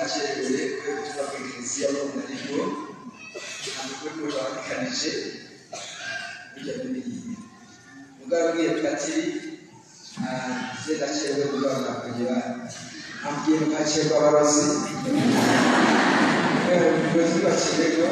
twacerewe kuba kw'Eklezia yo mu Narigo ntabwo twabikanije bijya n'ibindi mugabwiye twati zeda cerewe kugana kugira ambwiye mwacerwa abarozi ubuyobozi bacererwa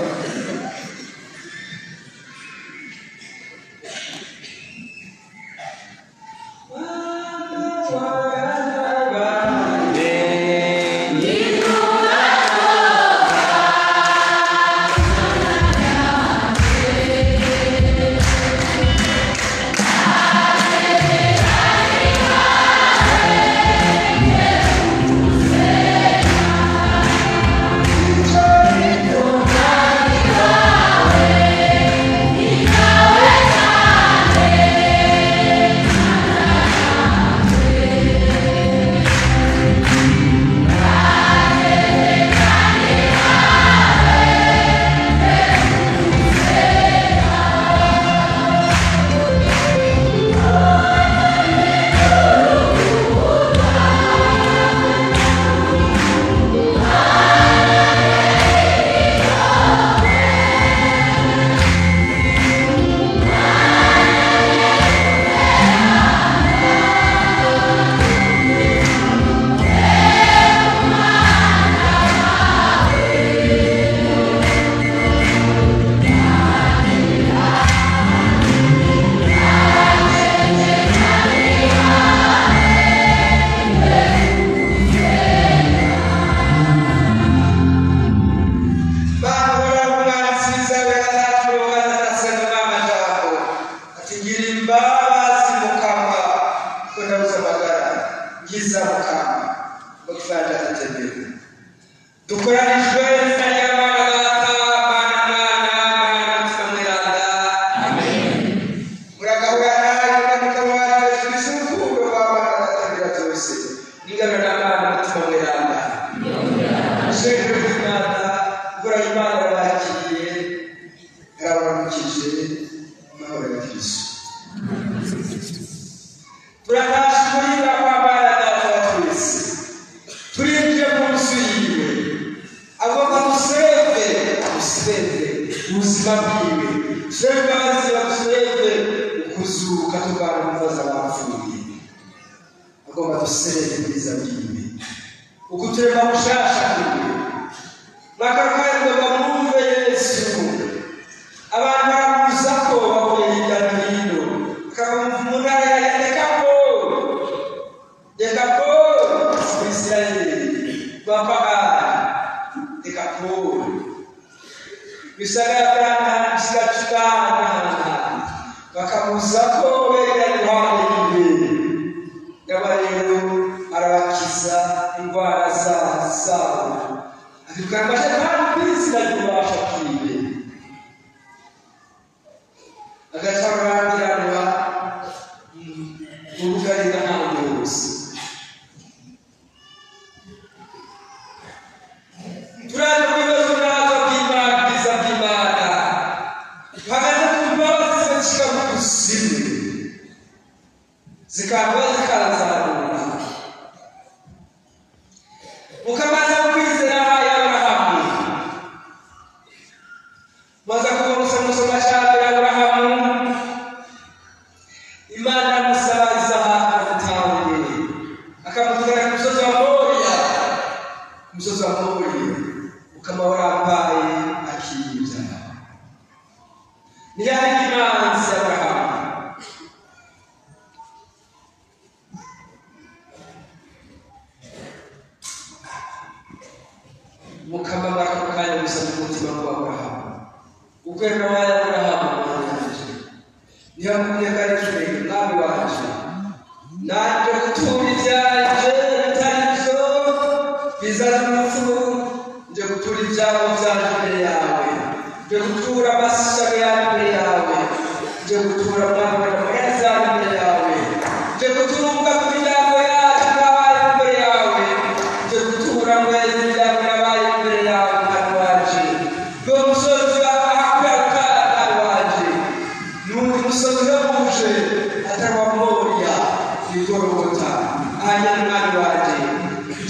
Hanya ngani waje.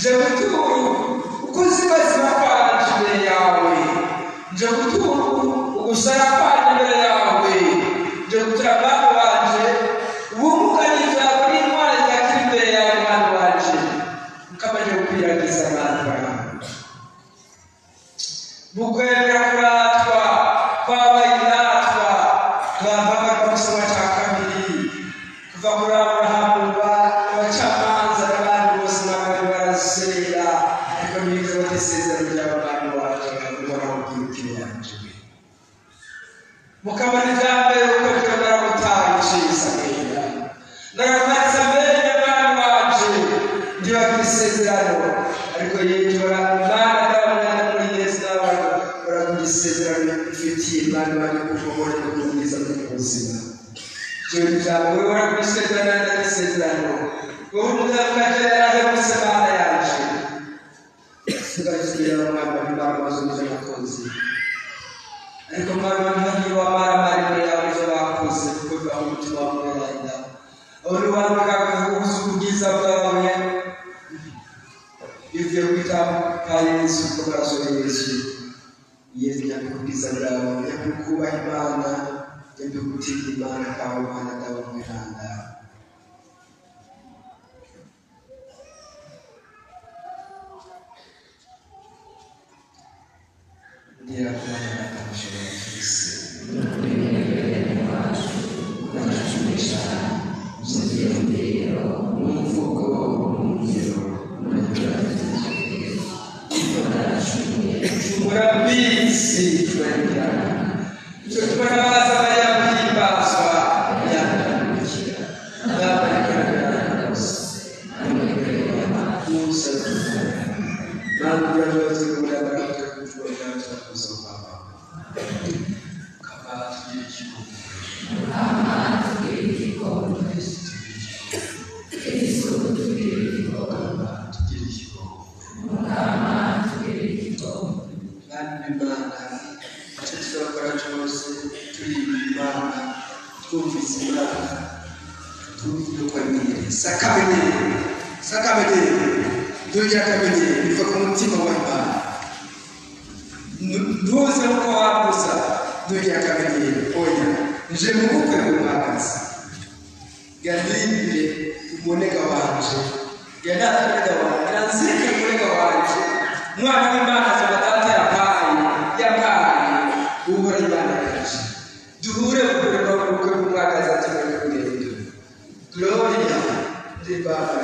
Je betul. Uko ziba nje gutura ugusara kwanje imbere yawe nje gutura abantu banje ubumuganiza kuri intwari zakiri imbere yawe abantu banje mukamaje gukwiragiza abantu bawe mukwemera kuratwa kwabaye indatwa twavaga ku gisoma cya kabiri kuva kuri Aburahamu abacamanza n'abandi bose n'abandi barasera ariko nibize batesezerano ry'abantu baje uhoraho bw'ibiti yanje mukamana ijambere uko ryongera gutaha iciza neza ndagakwatsa mbere y'abantu baje ndibagira isezerano ariko yinjira Imana ndabona muri Yesu n'abantu baragira isezerano ifitiye Imana bari kuvomora no kubwiza mu buzima Jodi jambo waragira isezerano n'isezerano wowe mudakajera hose Imana yaje sigagira umwana w'Imana bazuza nakoze ariko mwana ntagira wamara mari yawe zo bakoze kuko baho umutima w'Imana uri wabaka kuzugiza bwawe ivyo kwita Yesu ko barasore Yesu yakubwiza bwawe yakuba Imana yakutinya Imana kawe Imana dawe mwiranda ngira kumana nakamshobora Kristo nachumisha mzindiro mfuko mjiro murabisi twenda tutwaraza bayapibaswa yakukira nabarikana musa nanduyaje kurabara kutwara kusoma kama tujikiko Sakamene ndoya kamene biva ku mutima wa Imana ndoze uko wabuza ndoya kamene oya nje mu bukwe bw'umwagazi gandire umunega wanje yanatanga wanje nanzike umunega wanje mwana w'Imana zabatata yapaye ubura Imana yaje duhure ubukwe bw'umwagazi atemwe kurendo gloria de Baba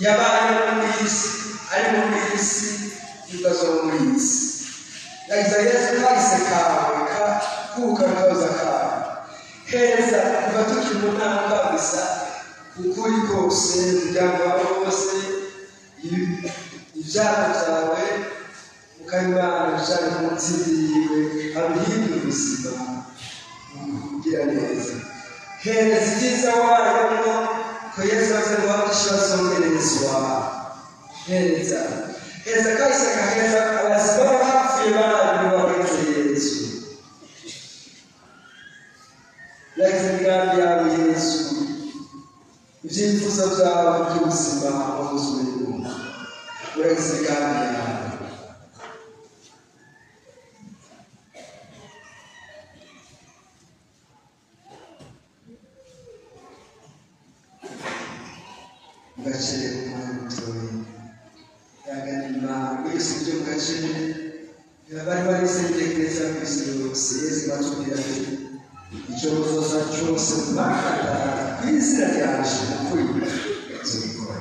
yabaye muri isi ari muri isi yukazo muri isi yagize Yesu kahise kawe kuka kaza kawe heza kuva tukiri mu ntambwe bisa ukuri kose umuryango wawe wose ibyago byawe ukabibana bijyanye n'umutsindiwe abihindura ubuzima kugira neza hereza ibyiza warimo ko Yesu aze ngo abishyirasongerezwa hereza kahise kaheza abazima bapfuye barabirwa muri Yesu yagize imigambi yawe Yesu ibyifuzo byawe by'ubuzima bw'ubuzima uragize imigambi yawe gacere kumwe mutoyi yaganima wese byo gacere bari barisendekereza Kristo Yesu batubwira icyo muzoza cyose mwakata kwizira ryaje kuri zikora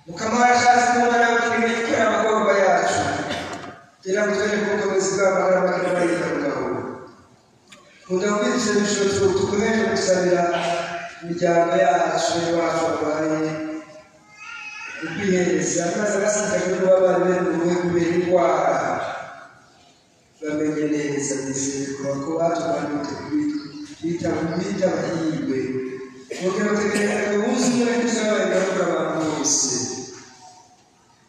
Mukamara shazi kumara kukinika amagorwa yacu kera mutwene kuko muzika amagara bakabari karugaho mudakwirisha bishoto tukomeje gusabira imiryango yacu y'abacu abaye ubwihereza maze abasigaye n'abana b'ubuhe kubera indwara bamenye neza bizeye ko batumanutse kwita bahirwe mugero tegereza ubuzima bw'isabari garuka abantu bose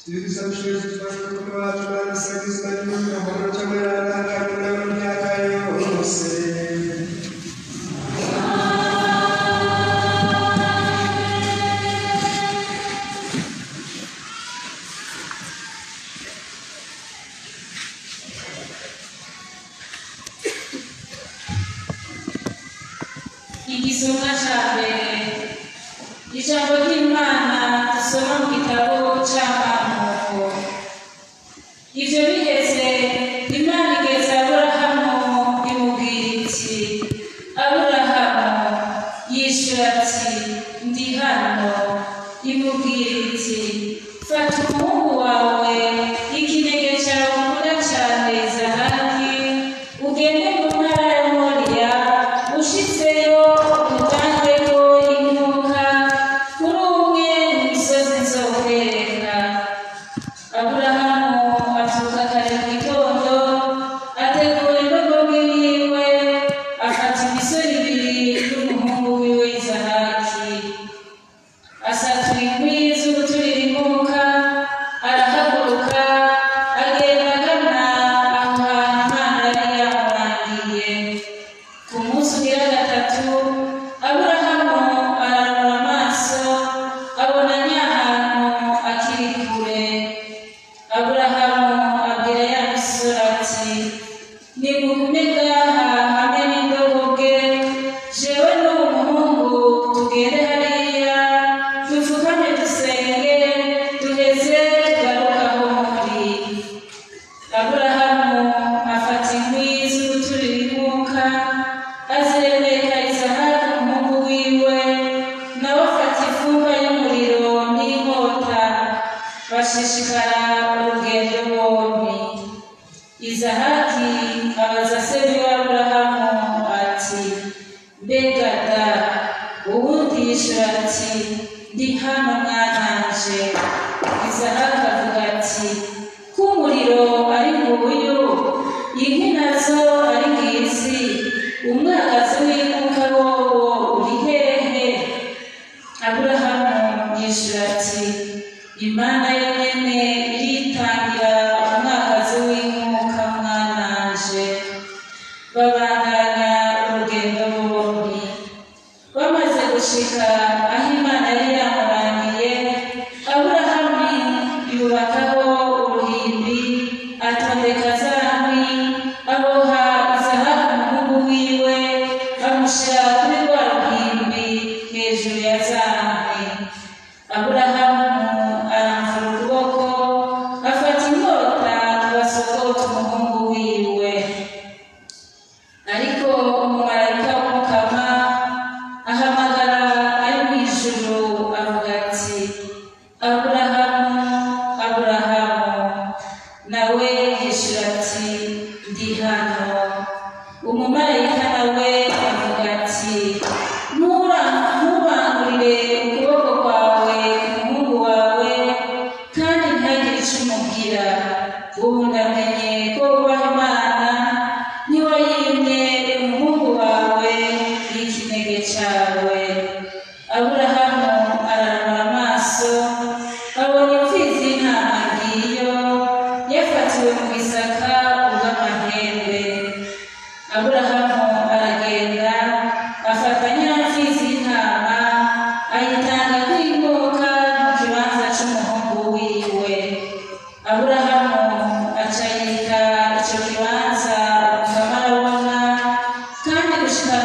tubigusa bushobozi tubasha kuba wacu banisagizwa n'amahoro cy'amarana kandi n'imyaka yose igisomwa cya mbere ijambo ry'Imana dusoma mu gitabo cy'Amahuko. Ibyo biheze Imana igeze Aburahamu imubwira iti Aburahamu yishyura ati ndi hano imubwira iti fata umuhungu wawe ikinege cyawe ukunda cyane Izahaki ugende mu ntara ya Moriya ushitseyo utangeho inkuka kuri umwe mu misozi nzokwereka. Aburahamu abyuka kare mu gitondo ategura indogobe yiwe afata imisoro ibiri y'umuhungu wiwe Izahaki asatura inkwi z'uguturira inkuka arahaguruka agenda agana aho hantu Imana yari yamurangiye. Ku munsi ugira gatatu Aburahamu ararura amaso abona nyahantu akiri kure. Aburahamu urugendo bombi. Izahaki abaza se w'Aburahamu ati, mbega da? Uwundi yishura ati, ndi hano mwananje. Izahaki avuga ati, ko umuriro ari nguyu, inkwi nazo ari ngizi, umwagazi w'inkuka wowo uri hehe? Aburahamu yishura ati, Imana yonyene iritangira umwagazi w'inkuka mwananje. Babandanya urugendo bombi. Bamaze gushika aho Imana yari yamurangiye, Aburahamu yubakaho uruhimbi, atondeka za nkwi, aboha Izahaki umuhungu wiwe, amushyira kuri rwa ruhimbi hejuru ya za nkwi. Aburahamu aramvura ukuboko, afata inkota basogota umuhungu wiwe. Ariko umumarayika w'Umukama ahamagara ari mu ijuru avuga ati, Aburahamu, Aburahamu. Nawe yishura ati, ndi hano. Umumarayika nawe avuga ati, ntubangurire ukuboko kwawe umuhungu wawe, kandi ntihagire icyo umubwira. Ubu ndamenye ko wubaha Imana, ntiwayimye umuhungu wawe n'ikinege cyawe. Aburahamu araraba amaso, abona imfizi y'intama ngiyo, yafatiwe mu gisaka urw'amahembe. Aburahamu aragenda, afata nyamfizi y'intama, ayitanga nk'ingoka mu kibanza cy'umuhungu wiwe. Aburahamu aca yita icyo kibanza Umukama arabona, kandi gushika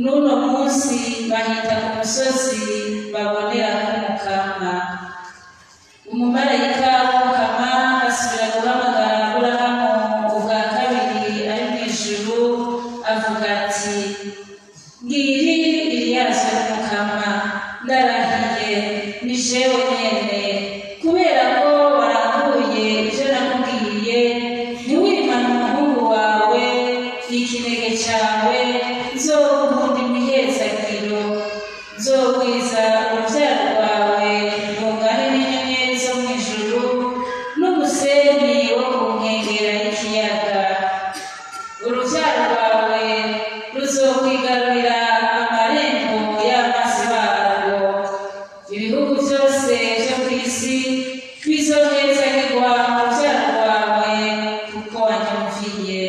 n'uno munsi bahita ku musozi baboneraho Umukama. Umumarayika w'Umukama asubira guhamagara Aburahamu ubwa kabiri ari mu ijuru, avuga ati, ngiri iriyazo ry'Umukama, ndarahiye ni jewe nyene, kubera ko warambuye ibyo nakubwiye, ntiwimane umuhungu wawe n'ikinege cyawe, nzoguha imihezagiro, nzogwiza urubyaro rwawe rungane n'inyenyeri zo mu ijuru n'umusenyi wo ku nkengera y'ikiyaga. Urubyaro rwawe ruzokwigarurira amarembo y'amazi barwo. Ibihugu byose byo ku isi bizohezagirwa mu rubyaro rwawe, kuko wanyumviye.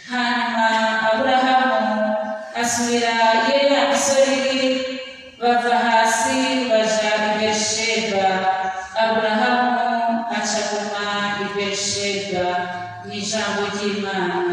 Hanyuma Aburahamu asubira ya misori, bava hasi baja i Berisheba. Aburahamu acaguma i Berisheba. Ni ijambo ry'Imana.